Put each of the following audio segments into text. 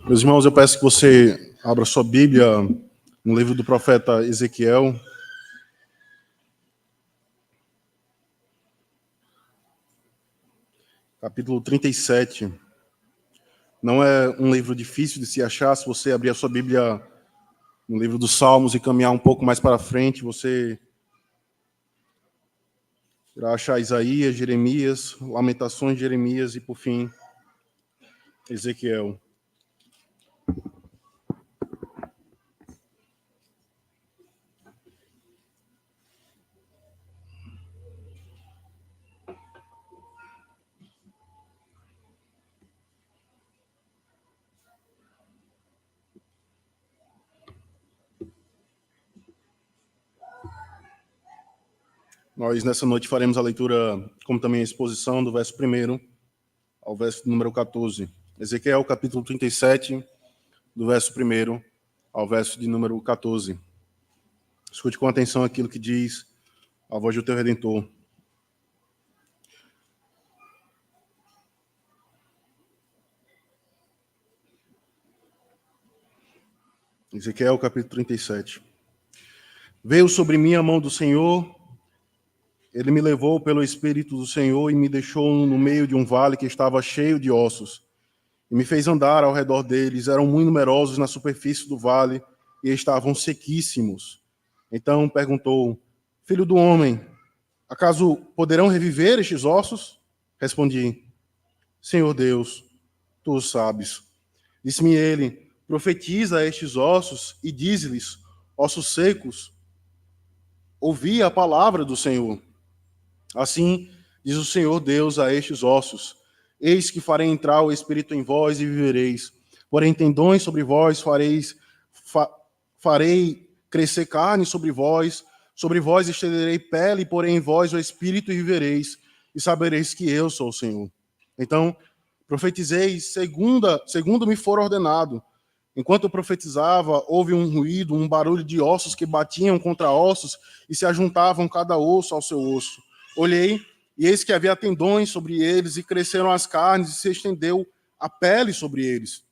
Meus irmãos, eu peço que você abra sua Bíblia no livro do profeta Ezequiel. Capítulo 37. Não é um livro difícil de se achar. Se você abrir a sua Bíblia no livro dos Salmos e caminhar um pouco mais para frente, você irá achar Isaías, Jeremias, Lamentações de Jeremias e, por fim, Ezequiel. Nós, nessa noite, faremos a leitura, como também a exposição, do verso 1 ao verso número 14. Ezequiel, capítulo 37, do verso 1 ao verso de número 14. Escute com atenção aquilo que diz a voz do teu Redentor. Ezequiel, capítulo 37. Veio sobre mim a mão do Senhor, ele me levou pelo Espírito do Senhor e me deixou no meio de um vale que estava cheio de ossos, e me fez andar ao redor deles. Eram muito numerosos na superfície do vale e estavam sequíssimos. Então perguntou: Filho do homem, acaso poderão reviver estes ossos? Respondi: Senhor Deus, tu o sabes. Disse-me ele: Profetiza a estes ossos e dize-lhes: Ossos secos, ouvi a palavra do Senhor. Assim diz o Senhor Deus a estes ossos: Eis que farei entrar o Espírito em vós e vivereis. Porém tendões sobre vós farei crescer carne sobre vós estenderei pele, porém em vós o Espírito e vivereis, e sabereis que eu sou o Senhor. Então profetizei segundo me for ordenado. Enquanto eu profetizava, houve um ruído, um barulho de ossos que batiam contra ossos e se ajuntavam cada osso ao seu osso. Olhei, e eis que havia tendões sobre eles, e cresceram as carnes, e se estendeu a pele sobre eles.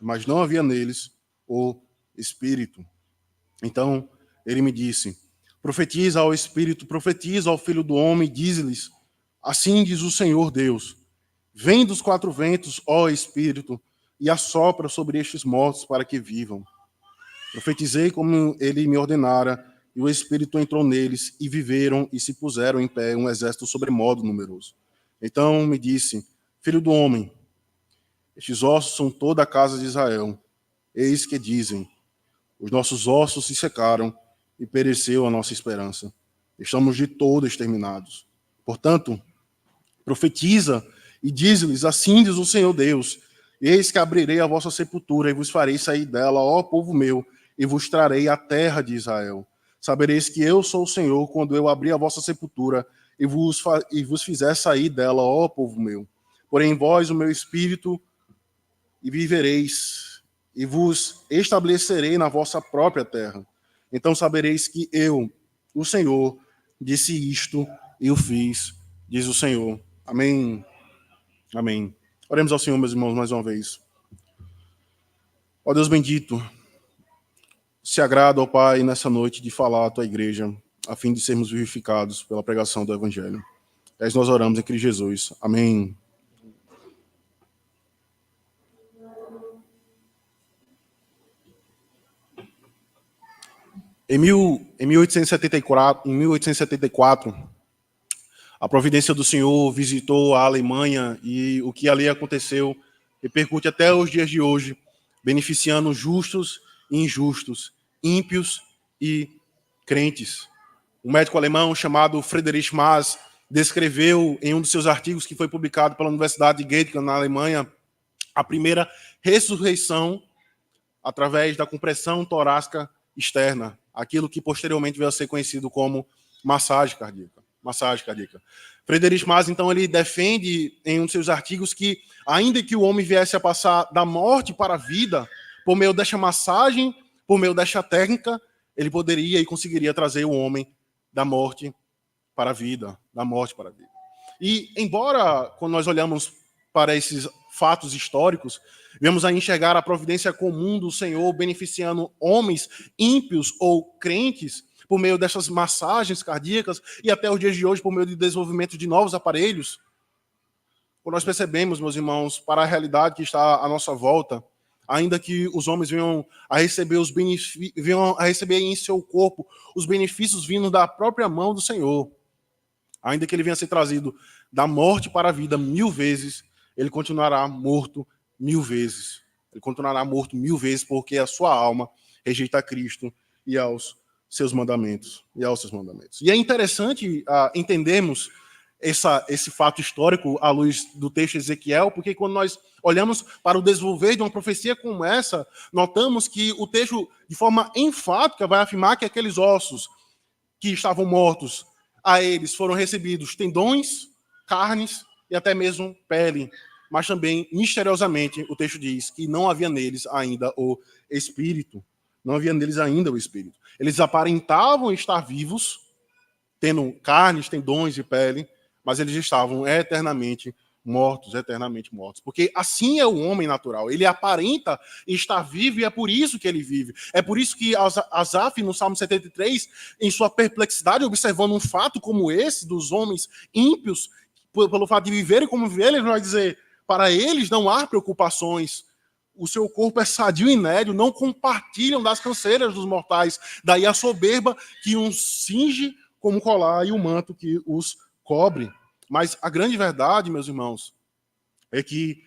Mas não havia neles o Espírito. Então ele me disse: Profetiza ao Espírito, profetiza ao Filho do Homem, e dize-lhes: Assim diz o Senhor Deus: Vem dos quatro ventos, ó Espírito, e assopra sobre estes mortos para que vivam. Profetizei como ele me ordenara, e o Espírito entrou neles, e viveram, e se puseram em pé um exército sobremodo numeroso. Então me disse: Filho do homem, estes ossos são toda a casa de Israel. Eis que dizem: Os nossos ossos se secaram, e pereceu a nossa esperança. Estamos de todo exterminados. Portanto, profetiza e diz-lhes: Assim diz o Senhor Deus: Eis que abrirei a vossa sepultura e vos farei sair dela, ó povo meu, e vos trarei a terra de Israel. Sabereis que eu sou o Senhor quando eu abrir a vossa sepultura e vos fizer sair dela, ó povo meu. Porém, vós o meu espírito, e vivereis, e vos estabelecerei na vossa própria terra. Então sabereis que eu, o Senhor, disse isto e o fiz, diz o Senhor. Amém. Amém. Oremos ao Senhor, meus irmãos, mais uma vez. Ó Deus bendito, se agrada, ó Pai, nessa noite de falar à Tua igreja, a fim de sermos vivificados pela pregação do Evangelho. Nós oramos em Cristo Jesus. Amém. Em 1874, a providência do Senhor visitou a Alemanha, e o que ali aconteceu repercute até os dias de hoje, beneficiando justos e injustos, ímpios e crentes. Um médico alemão chamado Friedrich Maas descreveu em um dos seus artigos, que foi publicado pela Universidade de Göttingen, na Alemanha, a primeira ressurreição através da compressão torácica externa, aquilo que posteriormente veio a ser conhecido como massagem cardíaca. Friedrich Maas, então, ele defende em um dos seus artigos que, ainda que o homem viesse a passar da morte para a vida, por meio desta massagem, por meio desta técnica, ele poderia e conseguiria trazer o homem da morte para a vida, da morte para a vida. E, embora, quando nós olhamos para fatos históricos, vemos a enxergar a providência comum do Senhor beneficiando homens ímpios ou crentes por meio dessas massagens cardíacas e até os dias de hoje por meio de desenvolvimento de novos aparelhos. Quando nós percebemos, meus irmãos, para a realidade que está à nossa volta, ainda que os homens venham a receber venham a receber em seu corpo os benefícios vindos da própria mão do Senhor, ainda que ele venha a ser trazido da morte para a vida 1000 vezes, ele continuará morto 1000 vezes. Ele continuará morto 1000 vezes porque a sua alma rejeita a Cristo e aos seus mandamentos. E é interessante entendermos esse fato histórico à luz do texto de Ezequiel, porque quando nós olhamos para o desenvolver de uma profecia como essa, notamos que o texto, de forma enfática, vai afirmar que aqueles ossos que estavam mortos, a eles foram recebidos tendões, carnes e até mesmo pele. Mas também, misteriosamente, o texto diz que não havia neles ainda o Espírito. Não havia neles ainda o Espírito. Eles aparentavam estar vivos, tendo carnes, tendões e pele, mas eles estavam eternamente mortos. Porque assim é o homem natural. Ele aparenta estar vivo e é por isso que ele vive. É por isso que Asaf, no Salmo 73, em sua perplexidade, observando um fato como esse, dos homens ímpios, pelo fato de viverem como viverem, ele vai dizer, para eles não há preocupações. O seu corpo é sadio e inédio, não compartilham das canseiras dos mortais. Daí a soberba que os cinge como colar e o manto que os cobre. Mas a grande verdade, meus irmãos, é que,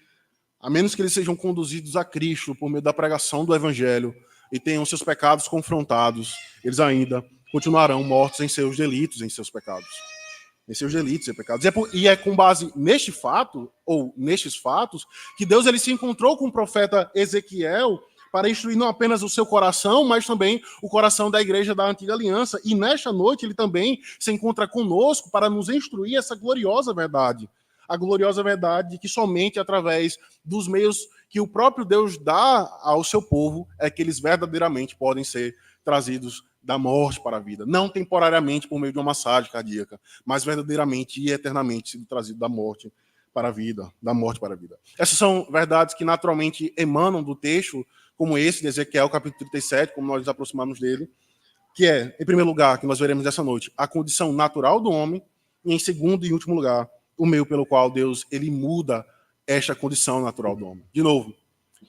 a menos que eles sejam conduzidos a Cristo por meio da pregação do Evangelho e tenham seus pecados confrontados, eles ainda continuarão mortos em seus delitos, em seus pecados. Em seus delitos e pecados. E é com base neste fato, ou nestes fatos, que Deus ele se encontrou com o profeta Ezequiel para instruir não apenas o seu coração, mas também o coração da igreja da Antiga Aliança. E nesta noite ele também se encontra conosco para nos instruir essa gloriosa verdade. A gloriosa verdade de que somente através dos meios que o próprio Deus dá ao seu povo é que eles verdadeiramente podem ser trazidos da morte para a vida. Não temporariamente por meio de uma massagem cardíaca, mas verdadeiramente e eternamente sendo trazido da morte para a vida, da morte para a vida. Essas são verdades que naturalmente emanam do texto, como esse de Ezequiel, capítulo 37, como nós nos aproximamos dele, que é, em primeiro lugar, que nós veremos nessa noite, a condição natural do homem, e em segundo e último lugar, o meio pelo qual Deus ele muda esta condição natural do homem. De novo,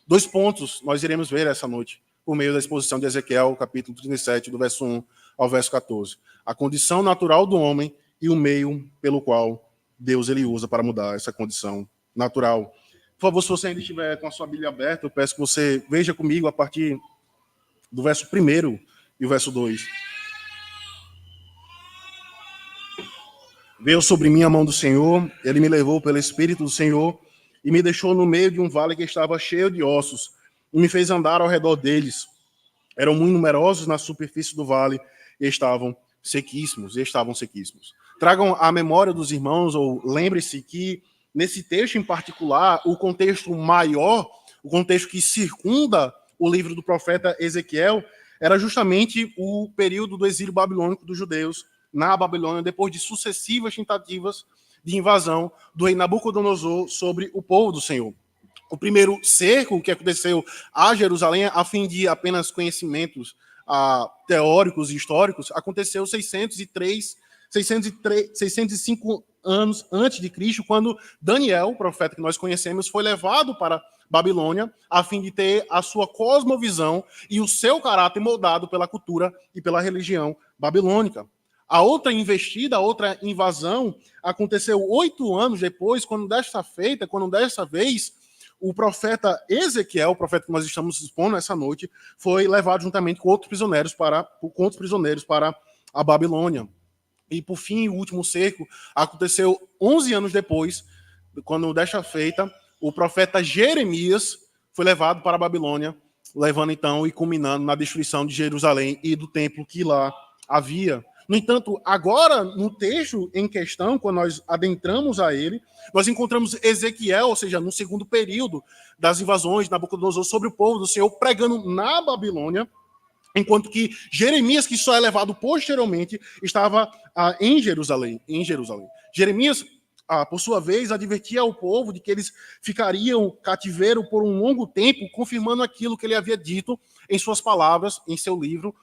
2 pontos nós iremos ver essa noite, por meio da exposição de Ezequiel, capítulo 37, do verso 1 ao verso 14. A condição natural do homem e o meio pelo qual Deus ele usa para mudar essa condição natural. Por favor, se você ainda estiver com a sua Bíblia aberta, eu peço que você veja comigo a partir do verso 1 e o verso 2. Veio sobre mim a mão do Senhor, ele me levou pelo Espírito do Senhor e me deixou no meio de um vale que estava cheio de ossos e me fez andar ao redor deles. Eram muito numerosos na superfície do vale e estavam sequíssimos. Tragam à memória dos irmãos, ou lembre-se que nesse texto em particular, o contexto maior, o contexto que circunda o livro do profeta Ezequiel, era justamente o período do exílio babilônico dos judeus na Babilônia, depois de sucessivas tentativas de invasão do rei Nabucodonosor sobre o povo do Senhor. O primeiro cerco que aconteceu a Jerusalém, a fim de apenas conhecimentos teóricos e históricos, aconteceu 605 anos antes de Cristo, quando Daniel, o profeta que nós conhecemos, foi levado para Babilônia, a fim de ter a sua cosmovisão e o seu caráter moldado pela cultura e pela religião babilônica. A outra investida, a outra invasão, aconteceu 8 anos depois, quando desta vez, o profeta Ezequiel, o profeta que nós estamos expondo essa noite, foi levado juntamente com outros prisioneiros para a Babilônia. E, por fim, o último cerco aconteceu 11 anos depois, quando desta feita, o profeta Jeremias foi levado para a Babilônia, levando então e culminando na destruição de Jerusalém e do templo que lá havia. No entanto, agora, no texto em questão, quando nós adentramos a ele, nós encontramos Ezequiel, ou seja, no segundo período das invasões de Nabucodonosor sobre o povo do Senhor, pregando na Babilônia, enquanto que Jeremias, que só é levado posteriormente, estava em Jerusalém. Jeremias por sua vez, advertia ao povo de que eles ficariam cativeiro por um longo tempo, confirmando aquilo que ele havia dito em suas palavras, em seu livro,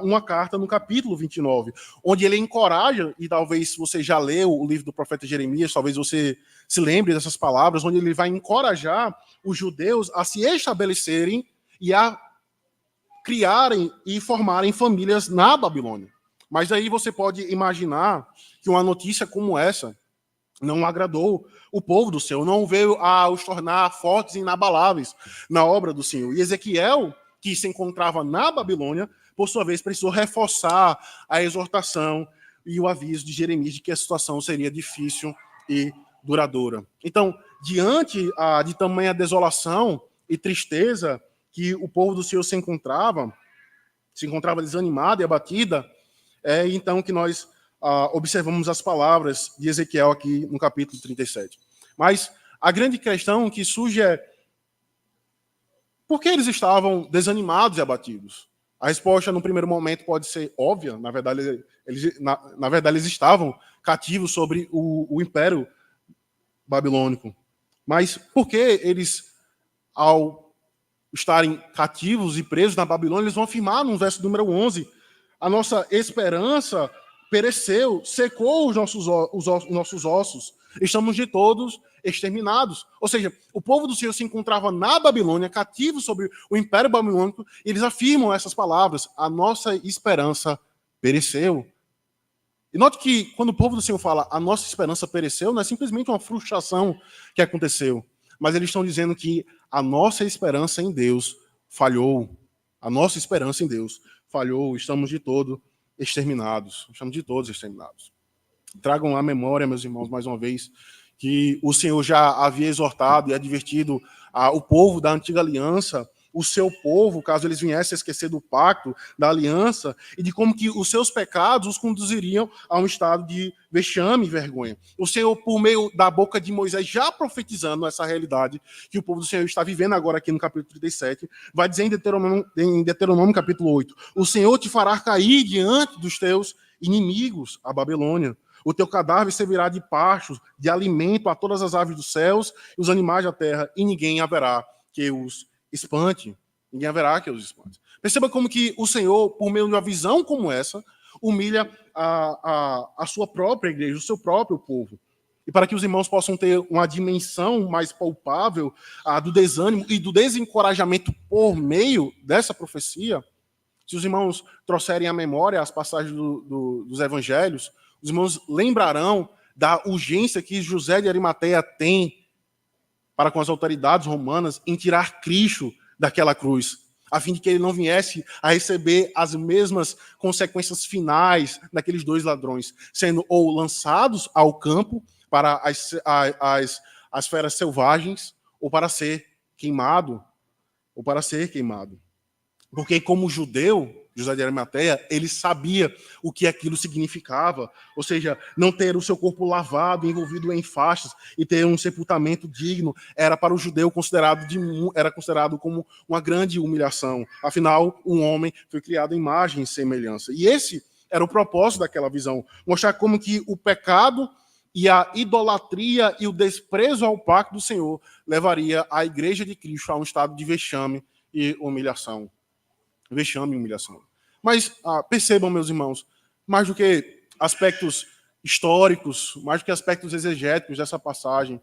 uma carta no capítulo 29, onde ele encoraja, e talvez você já leu o livro do profeta Jeremias, talvez você se lembre dessas palavras, onde ele vai encorajar os judeus a se estabelecerem e a criarem e formarem famílias na Babilônia. Mas aí você pode imaginar que uma notícia como essa não agradou o povo do Senhor, não veio a os tornar fortes e inabaláveis na obra do Senhor. E Ezequiel, que se encontrava na Babilônia, por sua vez, precisou reforçar a exortação e o aviso de Jeremias de que a situação seria difícil e duradoura. Então, diante de tamanha desolação e tristeza que o povo do Senhor se encontrava desanimada e abatida, então que nós observamos as palavras de Ezequiel aqui no capítulo 37. Mas a grande questão que surge é: por que eles estavam desanimados e abatidos? A resposta, no primeiro momento, pode ser óbvia. Na verdade, eles estavam cativos sobre o Império Babilônico. Mas por que eles, ao estarem cativos e presos na Babilônia, eles vão afirmar no verso número 11: a nossa esperança pereceu, secou os nossos ossos, estamos de todos exterminados. Ou seja, o povo do Senhor se encontrava na Babilônia, cativo sobre o Império Babilônico, e eles afirmam essas palavras: a nossa esperança pereceu. E note que quando o povo do Senhor fala a nossa esperança pereceu, não é simplesmente uma frustração que aconteceu, mas eles estão dizendo que a nossa esperança em Deus falhou. A nossa esperança em Deus falhou, estamos de todo exterminados. Estamos de todos exterminados. Tragam à memória, meus irmãos, mais uma vez, que o Senhor já havia exortado e advertido o povo da antiga aliança, o seu povo, caso eles viessem a esquecer do pacto, da aliança, e de como que os seus pecados os conduziriam a um estado de vexame e vergonha. O Senhor, por meio da boca de Moisés, já profetizando essa realidade que o povo do Senhor está vivendo agora aqui no capítulo 37, vai dizer em Deuteronômio capítulo 8, o Senhor te fará cair diante dos teus inimigos, a Babilônia. O teu cadáver servirá de pasto, de alimento a todas as aves dos céus e os animais da terra, e ninguém haverá que os espante. Ninguém haverá que os espante. Perceba como que o Senhor, por meio de uma visão como essa, humilha a sua própria igreja, o seu próprio povo. E para que os irmãos possam ter uma dimensão mais palpável do desânimo e do desencorajamento por meio dessa profecia, se os irmãos trouxerem à memória as passagens dos evangelhos, os irmãos lembrarão da urgência que José de Arimateia tem para com as autoridades romanas em tirar Cristo daquela cruz, a fim de que ele não viesse a receber as mesmas consequências finais daqueles dois ladrões, sendo ou lançados ao campo para as feras selvagens, ou para ser queimado, Porque como judeu, José de Arimateia, ele sabia o que aquilo significava, ou seja, não ter o seu corpo lavado, envolvido em faixas e ter um sepultamento digno, era para o judeu considerado como uma grande humilhação. Afinal, um homem foi criado em imagem e semelhança. E esse era o propósito daquela visão, mostrar como que o pecado e a idolatria e o desprezo ao pacto do Senhor levaria a igreja de Cristo a um estado de vexame e humilhação. Vexame e humilhação. Mas percebam, meus irmãos, mais do que aspectos históricos, mais do que aspectos exegéticos dessa passagem,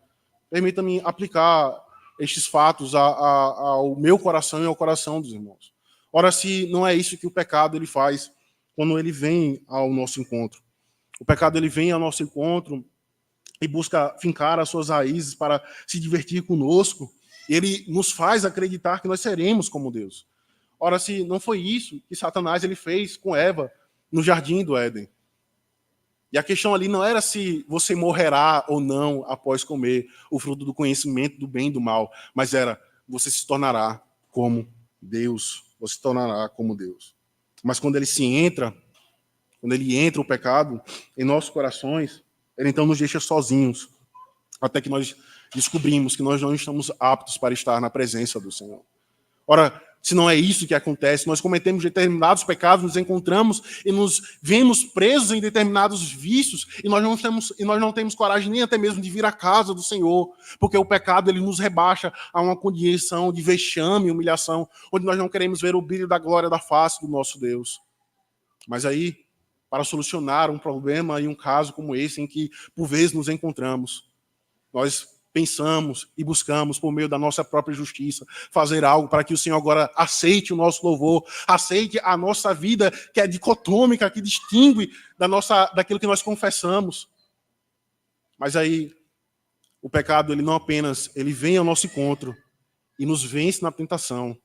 permita-me aplicar estes fatos ao meu coração e ao coração dos irmãos. Ora, se não é isso que o pecado ele faz quando ele vem ao nosso encontro. O pecado ele vem ao nosso encontro e busca fincar as suas raízes para se divertir conosco. Ele nos faz acreditar que nós seremos como Deus. Ora, se não foi isso que Satanás ele fez com Eva no jardim do Éden. E a questão ali não era se você morrerá ou não após comer o fruto do conhecimento do bem e do mal, mas era você se tornará como Deus. Você se tornará como Deus. Mas quando ele entra o pecado em nossos corações, ele então nos deixa sozinhos, até que nós descobrimos que nós não estamos aptos para estar na presença do Senhor. Ora, se não é isso que acontece. Nós cometemos determinados pecados, nos encontramos e nos vemos presos em determinados vícios e nós não temos coragem nem até mesmo de vir à casa do Senhor, porque o pecado ele nos rebaixa a uma condição de vexame, humilhação, onde nós não queremos ver o brilho da glória da face do nosso Deus. Mas aí, para solucionar um problema e um caso como esse, em que por vezes nos encontramos, nós pensamos e buscamos, por meio da nossa própria justiça, fazer algo para que o Senhor agora aceite o nosso louvor, aceite a nossa vida, que é dicotômica, que distingue daquilo que nós confessamos. Mas aí, o pecado, ele não apenas ele vem ao nosso encontro e nos vence na tentação,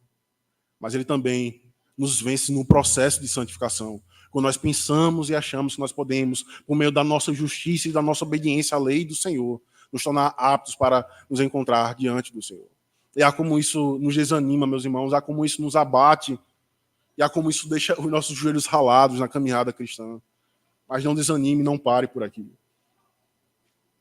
mas ele também nos vence no processo de santificação. Quando nós pensamos e achamos que nós podemos, por meio da nossa justiça e da nossa obediência à lei do Senhor, nos tornar aptos para nos encontrar diante do Senhor. E há como isso nos desanima, meus irmãos, há como isso nos abate, e há como isso deixa os nossos joelhos ralados na caminhada cristã. Mas não desanime, não pare por aqui.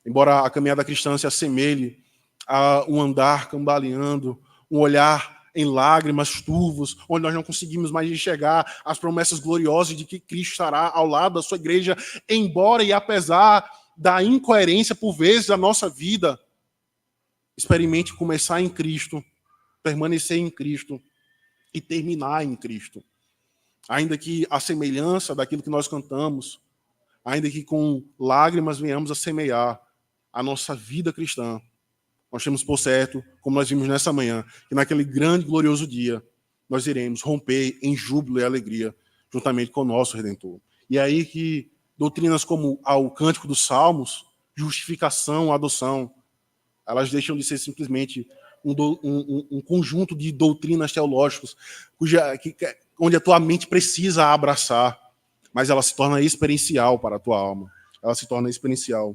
Embora a caminhada cristã se assemelhe a um andar cambaleando, um olhar em lágrimas, turvos, onde nós não conseguimos mais enxergar as promessas gloriosas de que Cristo estará ao lado da sua igreja, embora e apesar da incoerência, por vezes, da nossa vida, experimente começar em Cristo, permanecer em Cristo e terminar em Cristo. Ainda que a semelhança daquilo que nós cantamos, ainda que com lágrimas venhamos a semear a nossa vida cristã, nós temos por certo, como nós vimos nessa manhã, que naquele grande e glorioso dia, nós iremos romper em júbilo e alegria, juntamente com o nosso Redentor. E é aí que doutrinas como o Cântico dos Salmos, justificação, adoção, elas deixam de ser simplesmente um conjunto de doutrinas teológicas onde a tua mente precisa abraçar, mas ela se torna experiencial para a tua alma. Ela se torna experiencial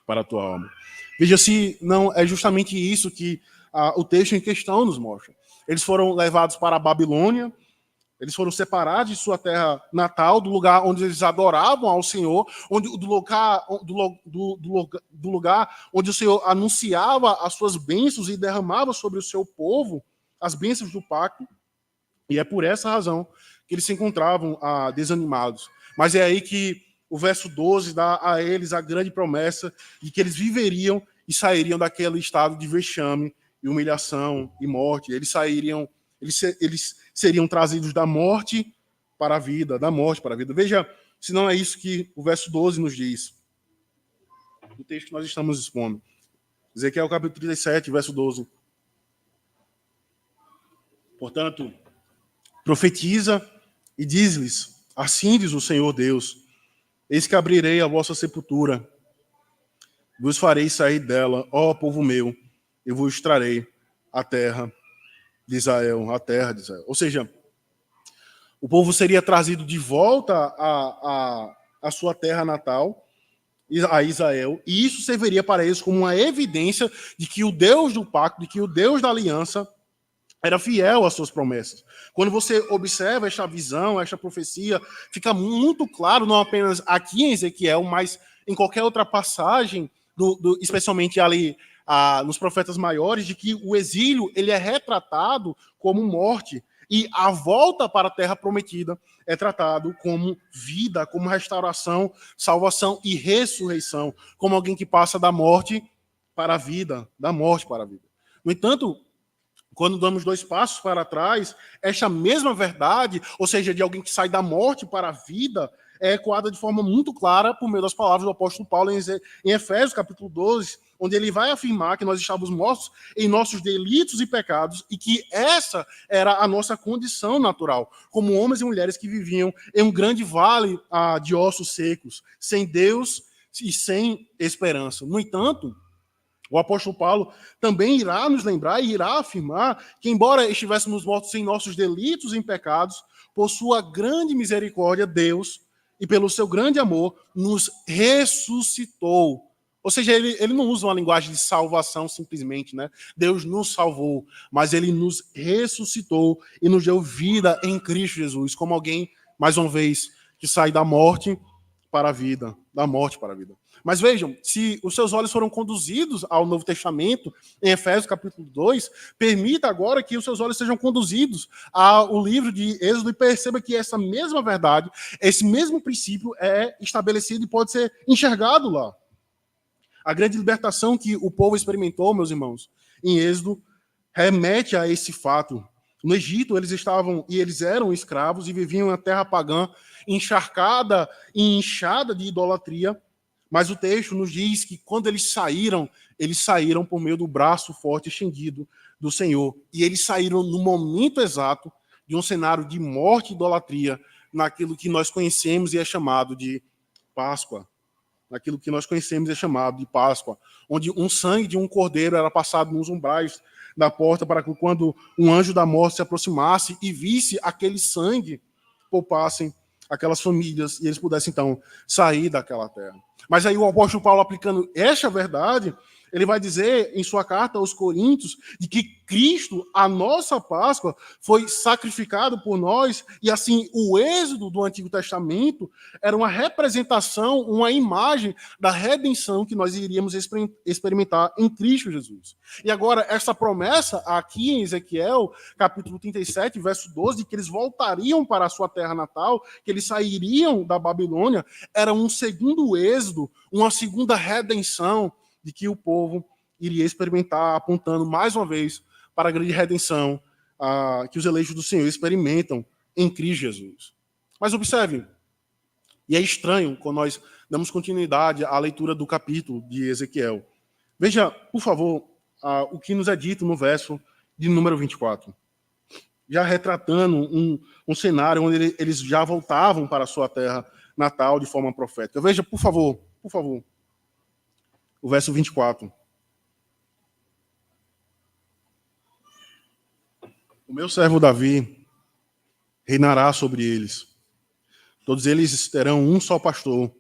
para a tua alma. Veja se não é justamente isso que o texto em questão nos mostra. Eles foram levados para a Babilônia, eles foram separados de sua terra natal, do lugar onde eles adoravam ao Senhor, do lugar onde o Senhor anunciava as suas bênçãos e derramava sobre o seu povo as bênçãos do pacto. E é por essa razão que eles se encontravam desanimados. Mas é aí que o verso 12 dá a eles a grande promessa de que eles viveriam e sairiam daquele estado de vexame e humilhação e morte. Eles seriam trazidos da morte para a vida, da morte para a vida. Veja, se não é isso que o verso 12 nos diz. O texto que nós estamos expondo. Ezequiel capítulo 37, verso 12. Portanto, profetiza e diz-lhes, assim diz o Senhor Deus, eis que abrirei a vossa sepultura, vos farei sair dela, ó povo meu, e vos trarei a terra de Israel, a terra de Israel. Ou seja, o povo seria trazido de volta à sua terra natal, a Israel, e isso serviria para eles como uma evidência de que o Deus do pacto, de que o Deus da aliança era fiel às suas promessas. Quando você observa esta visão, esta profecia, fica muito claro, não apenas aqui em Ezequiel, mas em qualquer outra passagem, especialmente ali nos profetas maiores, de que o exílio ele é retratado como morte e a volta para a terra prometida é tratado como vida, como restauração, salvação e ressurreição, como alguém que passa da morte para a vida, da morte para a vida. No entanto, quando damos 2 passos para trás, esta mesma verdade, ou seja, de alguém que sai da morte para a vida, é ecoada de forma muito clara por meio das palavras do apóstolo Paulo em Efésios, capítulo 12, onde ele vai afirmar que nós estávamos mortos em nossos delitos e pecados e que essa era a nossa condição natural, como homens e mulheres que viviam em um grande vale de ossos secos, sem Deus e sem esperança. No entanto, o apóstolo Paulo também irá nos lembrar e irá afirmar que, embora estivéssemos mortos em nossos delitos e pecados, por sua grande misericórdia, Deus, e pelo seu grande amor, nos ressuscitou. Ou seja, ele não usa uma linguagem de salvação simplesmente, né? Deus nos salvou, mas ele nos ressuscitou e nos deu vida em Cristo Jesus, como alguém, mais uma vez, que sai da morte para a vida, da morte para a vida. Mas vejam, se os seus olhos foram conduzidos ao Novo Testamento, em Efésios capítulo 2, permita agora que os seus olhos sejam conduzidos ao livro de Êxodo e perceba que essa mesma verdade, esse mesmo princípio é estabelecido e pode ser enxergado lá. A grande libertação que o povo experimentou, meus irmãos, em Êxodo, remete a esse fato. No Egito, eles eram escravos e viviam em uma terra pagã, encharcada e inchada de idolatria, mas o texto nos diz que quando eles saíram por meio do braço forte estendido do Senhor. E eles saíram no momento exato de um cenário de morte e idolatria, naquilo que nós conhecemos e é chamado de Páscoa. Naquilo que nós conhecemos e é chamado de Páscoa, onde um sangue de um cordeiro era passado nos umbrais da porta para que quando um anjo da morte se aproximasse e visse aquele sangue, poupassem aquelas famílias e eles pudessem, então, sair daquela terra. Mas aí o apóstolo Paulo, aplicando esta verdade, ele vai dizer em sua carta aos Coríntios de que Cristo, a nossa Páscoa, foi sacrificado por nós e assim o êxodo do Antigo Testamento era uma representação, uma imagem da redenção que nós iríamos experimentar em Cristo Jesus. E agora, essa promessa aqui em Ezequiel, capítulo 37, verso 12, de que eles voltariam para a sua terra natal, que eles sairiam da Babilônia, era um segundo êxodo, uma segunda redenção, de que o povo iria experimentar, apontando mais uma vez para a grande redenção que os eleitos do Senhor experimentam em Cristo Jesus. Mas observe, e é estranho quando nós damos continuidade à leitura do capítulo de Ezequiel. Veja, por favor, o que nos é dito no verso de número 24. Já retratando um cenário onde eles já voltavam para a sua terra natal de forma profética. Veja, por favor, o verso 24. O meu servo Davi reinará sobre eles. Todos eles terão um só pastor,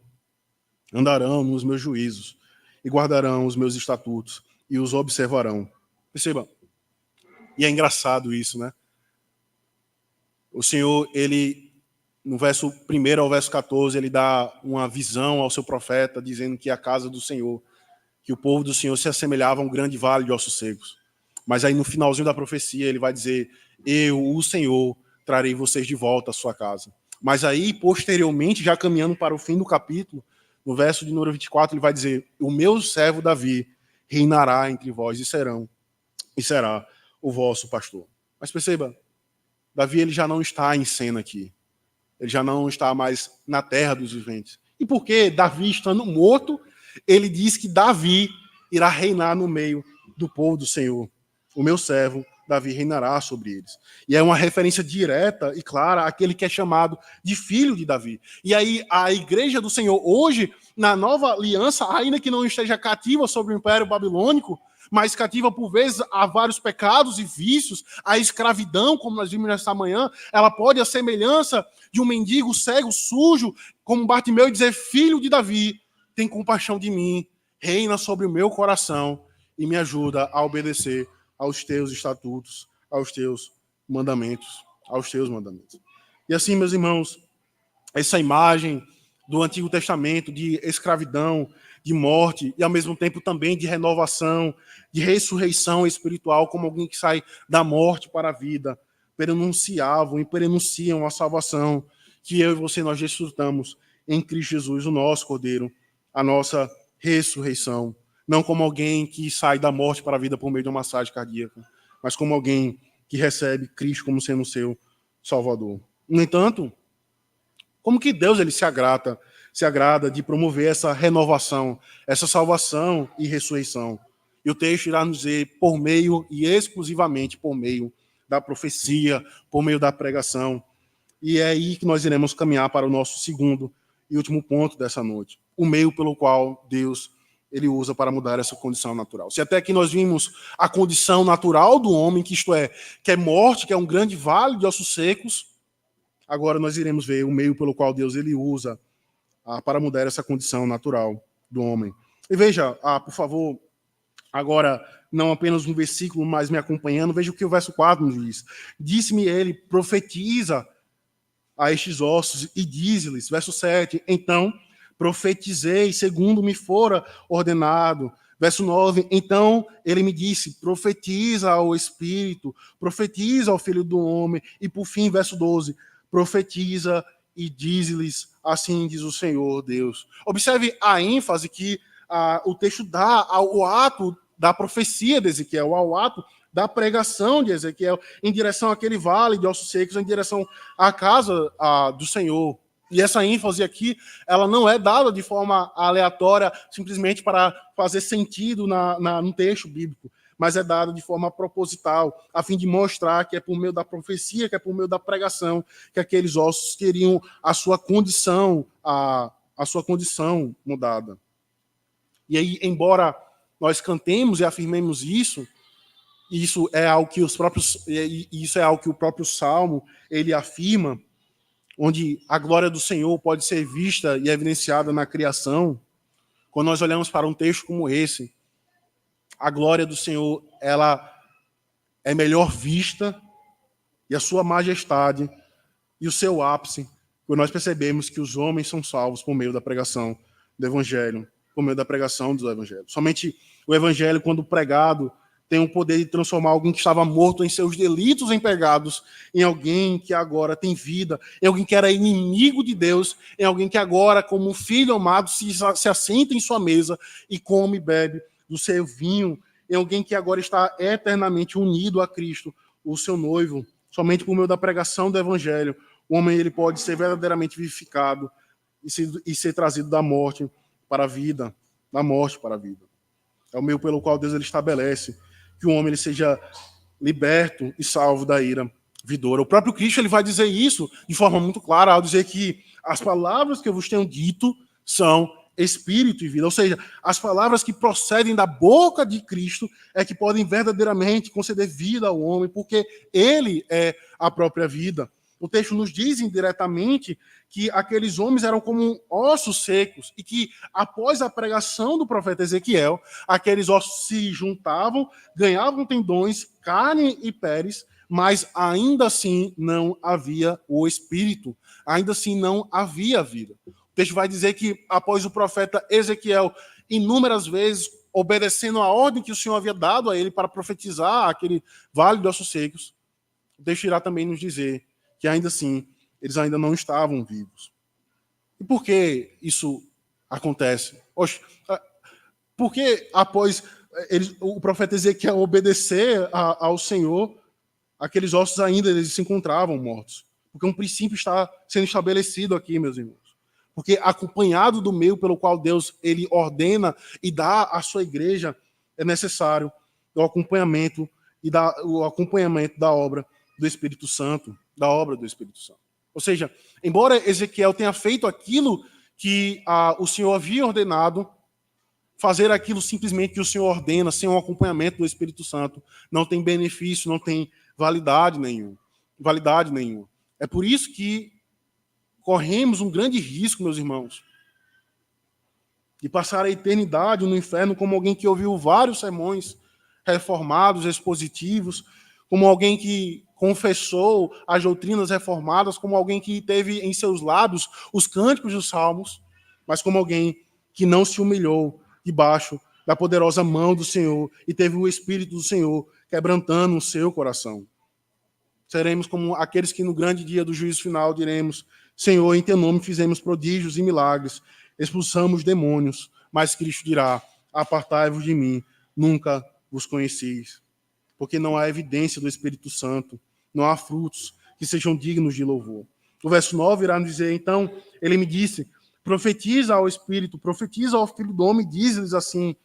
andarão nos meus juízos e guardarão os meus estatutos e os observarão. Perceba, e é engraçado isso, né? O Senhor, ele, no verso 1 ao verso 14, ele dá uma visão ao seu profeta, dizendo que a casa do Senhor, que o povo do Senhor se assemelhava a um grande vale de ossos secos. Mas aí no finalzinho da profecia ele vai dizer, eu, o Senhor, trarei vocês de volta à sua casa. Mas aí, posteriormente, já caminhando para o fim do capítulo, no verso de número 24, ele vai dizer, o meu servo Davi reinará entre vós e será o vosso pastor. Mas perceba, Davi ele já não está em cena aqui. Ele já não está mais na terra dos viventes. E porque Davi estando morto, ele diz que Davi irá reinar no meio do povo do Senhor. O meu servo, Davi, reinará sobre eles. E é uma referência direta e clara àquele que é chamado de filho de Davi. E aí a igreja do Senhor, hoje, na nova aliança, ainda que não esteja cativa sobre o Império Babilônico, mas cativa por vezes a vários pecados e vícios, a escravidão, como nós vimos nesta manhã, ela pode, a semelhança de um mendigo cego, sujo, como Bartimeu, dizer, filho de Davi, tem compaixão de mim, reina sobre o meu coração e me ajuda a obedecer aos teus estatutos, aos teus mandamentos, E assim, meus irmãos, essa imagem do Antigo Testamento de escravidão, de morte e ao mesmo tempo também de renovação, de ressurreição espiritual, como alguém que sai da morte para a vida, prenunciavam e prenunciam a salvação que eu e você nós desfrutamos em Cristo Jesus, o nosso Cordeiro, a nossa ressurreição, não como alguém que sai da morte para a vida por meio de uma massagem cardíaca, mas como alguém que recebe Cristo como sendo o seu Salvador. No entanto, como que Deus ele se agrada de promover essa renovação, essa salvação e ressurreição? E o texto irá nos dizer por meio e exclusivamente por meio da profecia, por meio da pregação. E é aí que nós iremos caminhar para o nosso segundo e último ponto dessa noite. O meio pelo qual Deus ele usa para mudar essa condição natural. Se até aqui nós vimos a condição natural do homem, que isto é, que é morte, que é um grande vale de ossos secos, agora nós iremos ver o meio pelo qual Deus ele usa para mudar essa condição natural do homem. E veja, por favor, agora, não apenas um versículo, mas me acompanhando, veja o que o verso 4 nos diz. Disse-me ele, profetiza a estes ossos e diz-lhes, verso 7, então profetizei segundo me fora ordenado. Verso 9, então ele me disse, profetiza ao Espírito, profetiza ao Filho do Homem. E por fim, verso 12, profetiza e diz-lhes, assim diz o Senhor Deus. Observe a ênfase que o texto dá ao ato da profecia de Ezequiel, ao ato da pregação de Ezequiel, em direção àquele vale de ossos secos, em direção à casa do Senhor. E essa ênfase aqui, ela não é dada de forma aleatória, simplesmente para fazer sentido no texto bíblico, mas é dada de forma proposital, a fim de mostrar que é por meio da profecia, que é por meio da pregação, que aqueles ossos teriam a sua condição, a sua condição mudada. E aí, embora nós cantemos e afirmemos isso é algo que isso é algo que o próprio Salmo ele afirma, onde a glória do Senhor pode ser vista e evidenciada na criação. Quando nós olhamos para um texto como esse, a glória do Senhor, ela é melhor vista, e a sua majestade e o seu ápice, quando nós percebemos que os homens são salvos por meio da pregação do Evangelho, por meio da pregação do Evangelho. Somente o Evangelho, quando pregado, tem o poder de transformar alguém que estava morto em seus delitos em pecados, em alguém que agora tem vida, em alguém que era inimigo de Deus, em alguém que agora, como um filho amado, se assenta em sua mesa e come e bebe do seu vinho, em alguém que agora está eternamente unido a Cristo, o seu noivo. Somente por meio da pregação do Evangelho, o homem ele pode ser verdadeiramente vivificado e ser trazido da morte para a vida, da morte para a vida. É o meio pelo qual Deus ele estabelece que o homem ele seja liberto e salvo da ira vindoura. O próprio Cristo ele vai dizer isso de forma muito clara, ao dizer que as palavras que eu vos tenho dito são espírito e vida. Ou seja, as palavras que procedem da boca de Cristo é que podem verdadeiramente conceder vida ao homem, porque ele é a própria vida. O texto nos diz indiretamente que aqueles homens eram como ossos secos e que, após a pregação do profeta Ezequiel, aqueles ossos se juntavam, ganhavam tendões, carne e peles, mas ainda assim não havia o Espírito, ainda assim não havia vida. O texto vai dizer que, após o profeta Ezequiel, inúmeras vezes, obedecendo a ordem que o Senhor havia dado a ele para profetizar aquele vale de ossos secos, o texto irá também nos dizer que ainda assim, eles ainda não estavam vivos. E por que isso acontece? Porque após o profeta Ezequiel obedecer ao Senhor, aqueles ossos ainda eles se encontravam mortos. Porque um princípio está sendo estabelecido aqui, meus irmãos. Porque acompanhado do meio pelo qual Deus ele ordena e dá à sua igreja, é necessário o acompanhamento da obra do Espírito Santo, da obra do Espírito Santo. Ou seja, embora Ezequiel tenha feito aquilo que o Senhor havia ordenado, fazer aquilo simplesmente que o Senhor ordena, sem o acompanhamento do Espírito Santo, não tem benefício, não tem validade nenhuma. É por isso que corremos um grande risco, meus irmãos, de passar a eternidade no inferno como alguém que ouviu vários sermões reformados, expositivos, como alguém que confessou as doutrinas reformadas, como alguém que teve em seus lábios os cânticos dos salmos, mas como alguém que não se humilhou debaixo da poderosa mão do Senhor e teve o Espírito do Senhor quebrantando o seu coração. Seremos como aqueles que no grande dia do juízo final diremos: Senhor, em teu nome fizemos prodígios e milagres, expulsamos demônios, mas Cristo dirá: apartai-vos de mim, nunca vos conheci. Porque não há evidência do Espírito Santo, não há frutos que sejam dignos de louvor. O verso 9 irá nos dizer, então, ele me disse, profetiza ao Espírito, profetiza ao Filho do Homem, diz-lhes assim,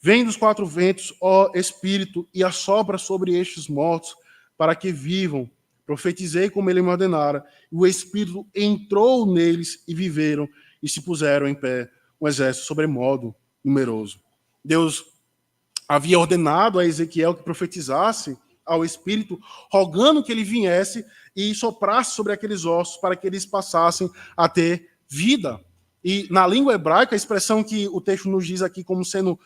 vem dos quatro ventos, ó Espírito, e assopra sobre estes mortos, para que vivam. Profetizei como ele me ordenara, e o Espírito entrou neles e viveram, e se puseram em pé, um exército sobremodo numeroso. Deus havia ordenado a Ezequiel que profetizasse ao Espírito, rogando que ele viesse e soprasse sobre aqueles ossos para que eles passassem a ter vida. E na língua hebraica, a expressão que o texto nos diz aqui como sendo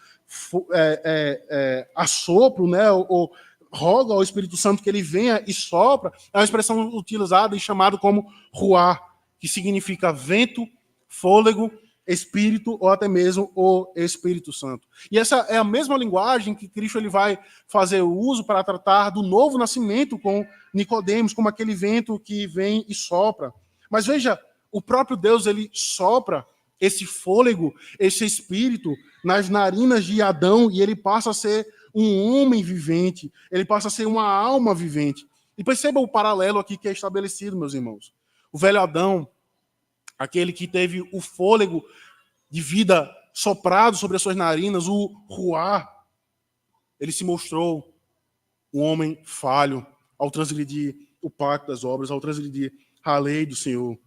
assopro, né, ou roga ao Espírito Santo que ele venha e sopra, é uma expressão utilizada e chamada como ruá, que significa vento, fôlego, Espírito ou até mesmo o Espírito Santo. E essa é a mesma linguagem que Cristo ele vai fazer uso para tratar do novo nascimento com Nicodemos, como aquele vento que vem e sopra. Mas veja, o próprio Deus ele sopra esse fôlego, esse espírito nas narinas de Adão e ele passa a ser um homem vivente, ele passa a ser uma alma vivente. E perceba o paralelo aqui que é estabelecido, meus irmãos. O velho Adão, aquele que teve o fôlego de vida soprado sobre as suas narinas, o ruar, ele se mostrou um homem falho ao transgredir o pacto das obras, ao transgredir a lei do Senhor.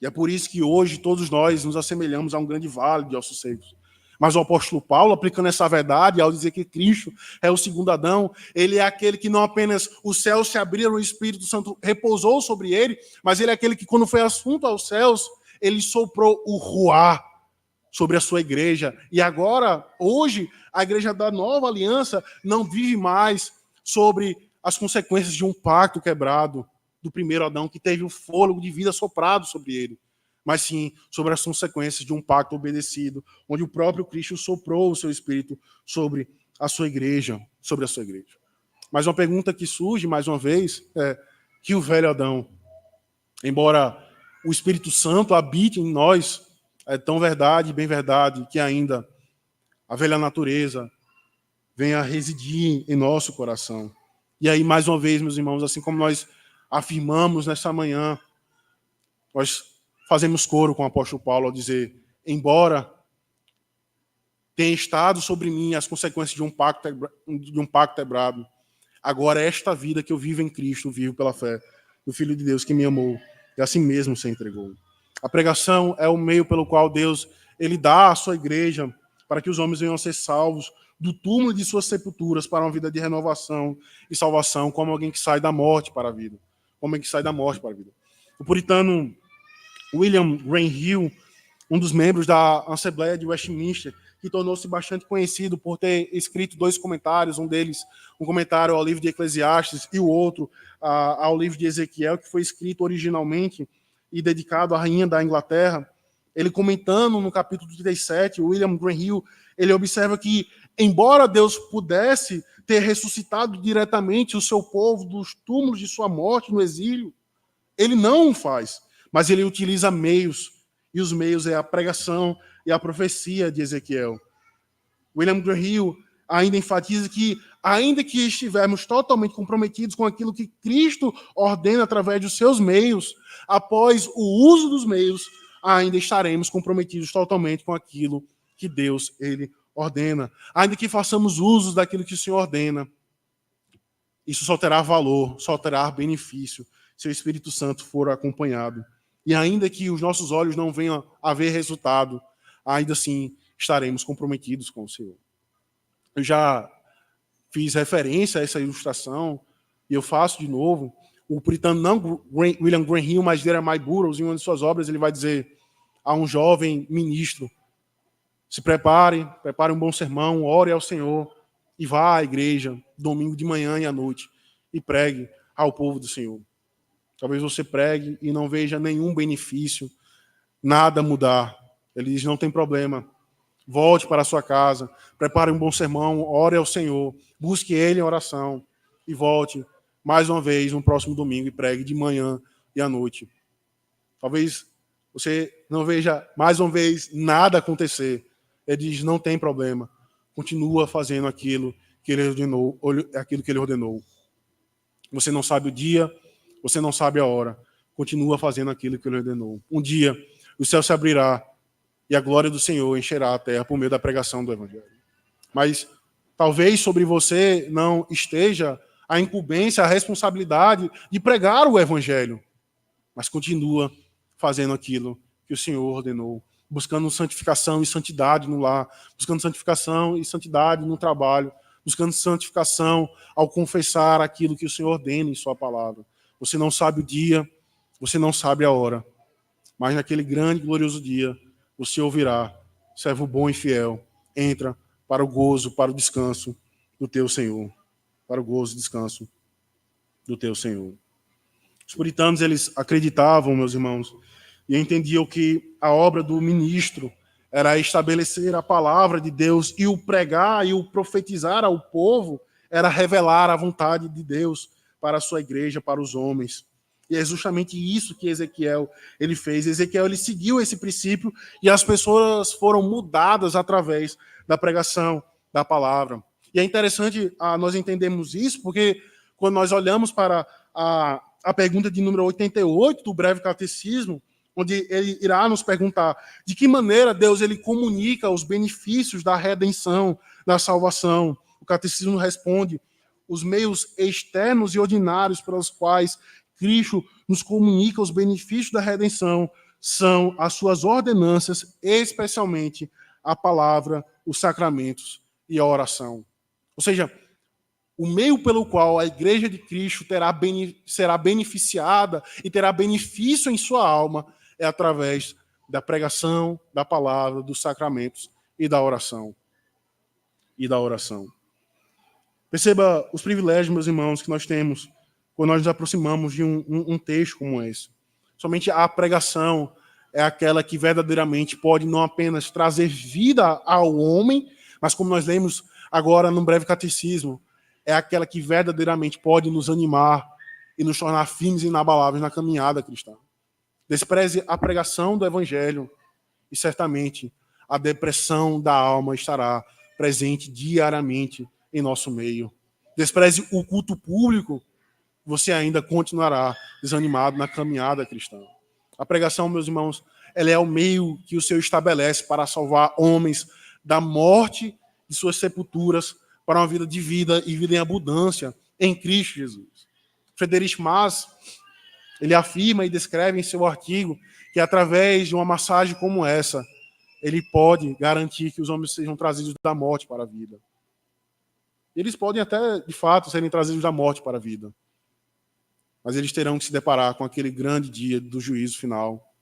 E é por isso que hoje todos nós nos assemelhamos a um grande vale de ossos secos. Mas o apóstolo Paulo, aplicando essa verdade, ao dizer que Cristo é o segundo Adão, ele é aquele que não apenas os céus se abriram, o Espírito Santo repousou sobre ele, mas ele é aquele que, quando foi assunto aos céus, ele soprou o ruar sobre a sua igreja. E agora, hoje, a igreja da nova aliança não vive mais sobre as consequências de um pacto quebrado do primeiro Adão, que teve o fôlego de vida soprado sobre ele, mas sim sobre as consequências de um pacto obedecido, onde o próprio Cristo soprou o seu Espírito sobre a sua igreja, Mas uma pergunta que surge, mais uma vez, é que o velho Adão, embora o Espírito Santo habite em nós, é tão verdade, bem verdade, que ainda a velha natureza venha residir em nosso coração. E aí, mais uma vez, meus irmãos, assim como nós afirmamos nessa manhã, nós fazemos coro com o apóstolo Paulo ao dizer, embora tenha estado sobre mim as consequências de um pacto quebrado, agora esta vida que eu vivo em Cristo, vivo pela fé do Filho de Deus que me amou e assim mesmo se entregou. A pregação é o meio pelo qual Deus ele dá à sua igreja para que os homens venham a ser salvos do túmulo de suas sepulturas para uma vida de renovação e salvação, como alguém que sai da morte para a vida. O puritano William Green Hill, um dos membros da Assembleia de Westminster, que tornou-se bastante conhecido por ter escrito 2 comentários, um deles um comentário ao livro de Eclesiastes e o outro ao livro de Ezequiel, que foi escrito originalmente e dedicado à rainha da Inglaterra. Ele comentando no capítulo 37, William Green Hill, ele observa que, embora Deus pudesse ter ressuscitado diretamente o seu povo dos túmulos de sua morte no exílio, ele não o faz, mas ele utiliza meios, e os meios é a pregação e a profecia de Ezequiel. William Green Hill ainda enfatiza que, ainda que estivermos totalmente comprometidos com aquilo que Cristo ordena através dos seus meios, após o uso dos meios, ainda estaremos comprometidos totalmente com aquilo que Deus ele ordena. Ainda que façamos uso daquilo que o Senhor ordena, isso só terá valor, só terá benefício se o Espírito Santo for acompanhado. E ainda que os nossos olhos não venham a ver resultado, ainda assim estaremos comprometidos com o Senhor. Eu já fiz referência a essa ilustração, e eu faço de novo. O puritano, não William Green Hill, mas Jeremiah Burroughs, em uma de suas obras, ele vai dizer a um jovem ministro, se prepare um bom sermão, ore ao Senhor, e vá à igreja, domingo de manhã e à noite, e pregue ao povo do Senhor. Talvez você pregue e não veja nenhum benefício, nada mudar. Ele diz, não tem problema. Volte para a sua casa, prepare um bom sermão, ore ao Senhor, busque Ele em oração e volte mais uma vez no próximo domingo e pregue de manhã e à noite. Talvez você não veja mais uma vez nada acontecer. Ele diz, não tem problema. Continua fazendo aquilo que Ele ordenou. Você não sabe o dia, você não sabe a hora. Continua fazendo aquilo que Ele ordenou. Um dia o céu se abrirá e a glória do Senhor encherá a terra por meio da pregação do Evangelho. Mas talvez sobre você não esteja a incumbência, a responsabilidade de pregar o Evangelho. Mas continua fazendo aquilo que o Senhor ordenou. Buscando santificação e santidade no lar. Buscando santificação e santidade no trabalho. Buscando santificação ao confessar aquilo que o Senhor ordena em sua palavra. Você não sabe o dia, você não sabe a hora. Mas naquele grande e glorioso dia, você ouvirá, servo bom e fiel, entra para o gozo, para o descanso do teu Senhor. Para o gozo e descanso do teu Senhor. Os puritanos, eles acreditavam, meus irmãos, e entendiam que a obra do ministro era estabelecer a palavra de Deus, e o pregar e o profetizar ao povo era revelar a vontade de Deus para a sua igreja, para os homens. E é justamente isso que Ezequiel ele fez. Ezequiel ele seguiu esse princípio e as pessoas foram mudadas através da pregação da palavra. E é interessante nós entendermos isso, porque quando nós olhamos para a pergunta de número 88 do breve catecismo, onde ele irá nos perguntar de que maneira Deus ele comunica os benefícios da redenção, da salvação. O catecismo responde: os meios externos e ordinários pelos quais Cristo nos comunica os benefícios da redenção são as suas ordenanças, especialmente a palavra, os sacramentos e a oração. Ou seja, o meio pelo qual a Igreja de Cristo será beneficiada e terá benefício em sua alma é através da pregação, da palavra, dos sacramentos e da oração. Perceba os privilégios, meus irmãos, que nós temos quando nós nos aproximamos de um texto como esse. Somente a pregação é aquela que verdadeiramente pode não apenas trazer vida ao homem, mas como nós lemos agora no breve catecismo, é aquela que verdadeiramente pode nos animar e nos tornar firmes e inabaláveis na caminhada cristã. Despreze a pregação do evangelho e certamente a depressão da alma estará presente diariamente em nosso meio. Despreze o culto público, você ainda continuará desanimado na caminhada cristã. A pregação, meus irmãos, ela é o meio que o Senhor estabelece para salvar homens da morte de suas sepulturas para uma vida de vida e vida em abundância em Cristo Jesus. Friedrich Maass, ele afirma e descreve em seu artigo que através de uma massagem como essa, ele pode garantir que os homens sejam trazidos da morte para a vida. Eles podem até, de fato, serem trazidos da morte para a vida. Mas eles terão que se deparar com aquele grande dia do juízo final.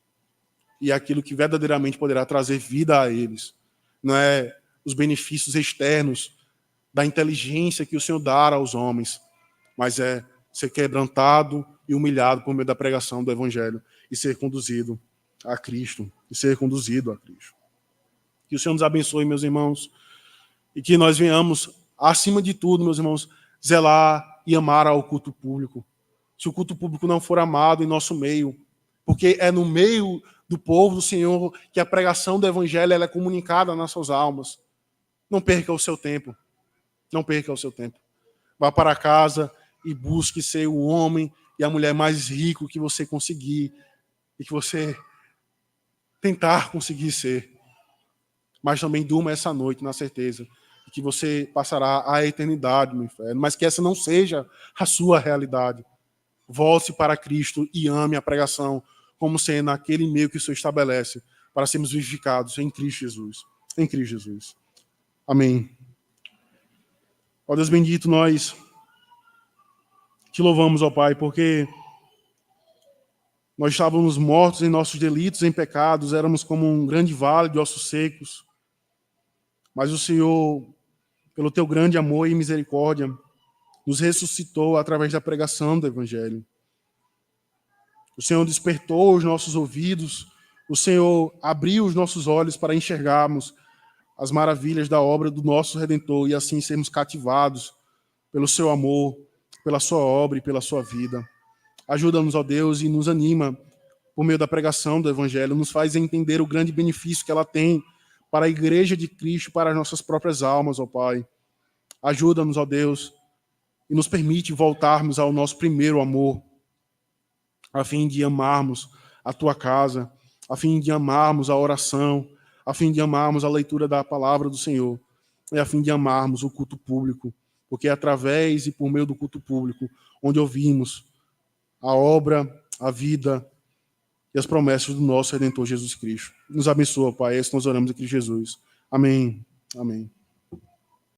E aquilo que verdadeiramente poderá trazer vida a eles não é os benefícios externos da inteligência que o Senhor dá aos homens, mas é ser quebrantado e humilhado por meio da pregação do Evangelho e ser conduzido a Cristo. Que o Senhor nos abençoe, meus irmãos, e que nós venhamos, acima de tudo, meus irmãos, zelar e amar ao culto público. Se o culto público não for amado em nosso meio, porque é no meio do povo do Senhor que a pregação do Evangelho ela é comunicada nas suas almas. Não perca o seu tempo. Não perca o seu tempo. Vá para casa e busque ser o homem e a mulher mais rico que você conseguir e que você tentar conseguir ser. Mas também durma essa noite na certeza de que você passará a eternidade no inferno, mas que essa não seja a sua realidade. Volte para Cristo e ame a pregação como sendo aquele meio que o Senhor estabelece para sermos vivificados em Cristo Jesus. Em Cristo Jesus. Amém. Ó Deus bendito, nós te louvamos, ó Pai, porque nós estávamos mortos em nossos delitos, em pecados, éramos como um grande vale de ossos secos. Mas o Senhor, pelo teu grande amor e misericórdia, nos ressuscitou através da pregação do Evangelho. O Senhor despertou os nossos ouvidos, o Senhor abriu os nossos olhos para enxergarmos as maravilhas da obra do nosso Redentor e assim sermos cativados pelo seu amor, pela sua obra e pela sua vida. Ajuda-nos, ó Deus, e nos anima por meio da pregação do Evangelho, nos faz entender o grande benefício que ela tem para a Igreja de Cristo, para as nossas próprias almas, ó Pai. Ajuda-nos, ó Deus, e nos permite voltarmos ao nosso primeiro amor, a fim de amarmos a Tua casa, a fim de amarmos a oração, a fim de amarmos a leitura da palavra do Senhor, e a fim de amarmos o culto público, porque é através e por meio do culto público onde ouvimos a obra, a vida e as promessas do nosso Redentor Jesus Cristo. Nos abençoa, Pai, é isso que nós oramos em Cristo Jesus. Amém. Amém.